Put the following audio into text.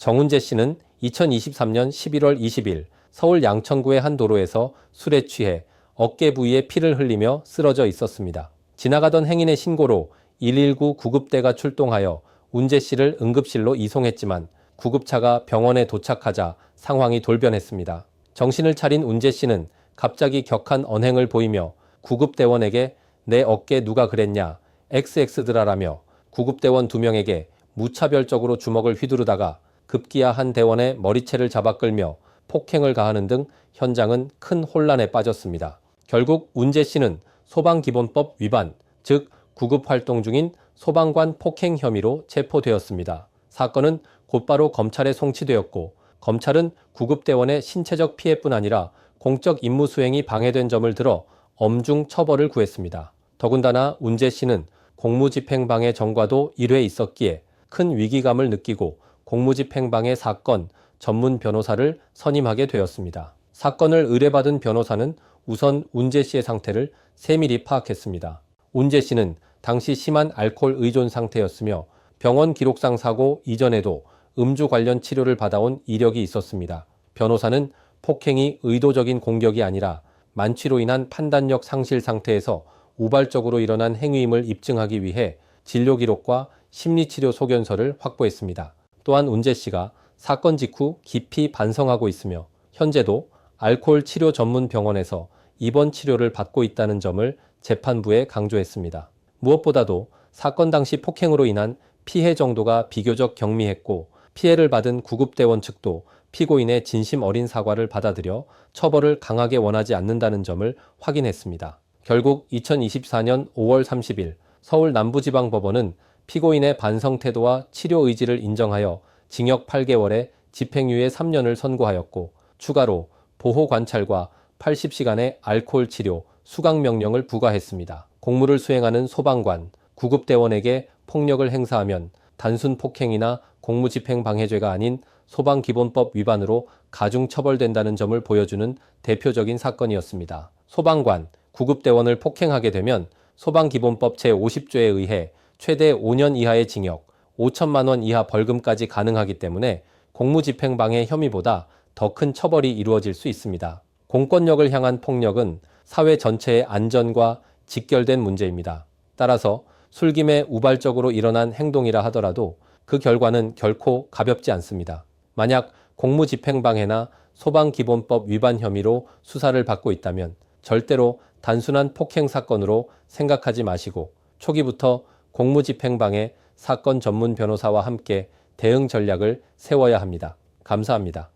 정운재 씨는 2023년 11월 20일 서울 양천구의 한 도로에서 술에 취해 어깨 부위에 피를 흘리며 쓰러져 있었습니다. 지나가던 행인의 신고로 119 구급대가 출동하여 운재 씨를 응급실로 이송했지만 구급차가 병원에 도착하자 상황이 돌변했습니다. 정신을 차린 운재 씨는 갑자기 격한 언행을 보이며 구급대원에게 내 어깨 누가 그랬냐 XX드라라며 구급대원 2명에게 무차별적으로 주먹을 휘두르다가 급기야 한 대원의 머리채를 잡아 끌며 폭행을 가하는 등 현장은 큰 혼란에 빠졌습니다. 결국 운재 씨는 소방기본법 위반, 즉 구급활동 중인 소방관 폭행 혐의로 체포되었습니다. 사건은 곧바로 검찰에 송치되었고 검찰은 구급대원의 신체적 피해뿐 아니라 공적 임무 수행이 방해된 점을 들어 엄중 처벌을 구했습니다. 더군다나 운재 씨는 공무집행방해 전과도 1회 있었기에 큰 위기감을 느끼고 공무집행방해 사건 전문 변호사를 선임하게 되었습니다. 사건을 의뢰받은 변호사는 우선 운재 씨의 상태를 세밀히 파악했습니다. 운재 씨는 당시 심한 알코올 의존 상태였으며 병원 기록상 사고 이전에도 음주 관련 치료를 받아온 이력이 있었습니다. 변호사는 폭행이 의도적인 공격이 아니라 만취로 인한 판단력 상실 상태에서 우발적으로 일어난 행위임을 입증하기 위해 진료 기록과 심리치료 소견서를 확보했습니다. 또한 운재 씨가 사건 직후 깊이 반성하고 있으며 현재도 알코올 치료 전문 병원에서 입원 치료를 받고 있다는 점을 재판부에 강조했습니다. 무엇보다도 사건 당시 폭행으로 인한 피해 정도가 비교적 경미했고 피해를 받은 구급대원 측도 피고인의 진심 어린 사과를 받아들여 처벌을 강하게 원하지 않는다는 점을 확인했습니다. 결국 2024년 5월 30일 서울 남부지방법원은 피고인의 반성 태도와 치료 의지를 인정하여 징역 8개월에 집행유예 3년을 선고하였고 추가로 보호관찰과 80시간의 알코올 치료, 수강명령을 부과했습니다. 공무를 수행하는 소방관, 구급대원에게 폭력을 행사하면 단순 폭행이나 공무집행방해죄가 아닌 소방기본법 위반으로 가중처벌된다는 점을 보여주는 대표적인 사건이었습니다. 소방관, 구급대원을 폭행하게 되면 소방기본법 제50조에 의해 최대 5년 이하의 징역, 5천만 원 이하 벌금까지 가능하기 때문에 공무집행방해 혐의보다 더 큰 처벌이 이루어질 수 있습니다. 공권력을 향한 폭력은 사회 전체의 안전과 직결된 문제입니다. 따라서 술김에 우발적으로 일어난 행동이라 하더라도 그 결과는 결코 가볍지 않습니다. 만약 공무집행방해나 소방기본법 위반 혐의로 수사를 받고 있다면 절대로 단순한 폭행 사건으로 생각하지 마시고 초기부터 공무집행방해 사건 전문 변호사와 함께 대응 전략을 세워야 합니다. 감사합니다.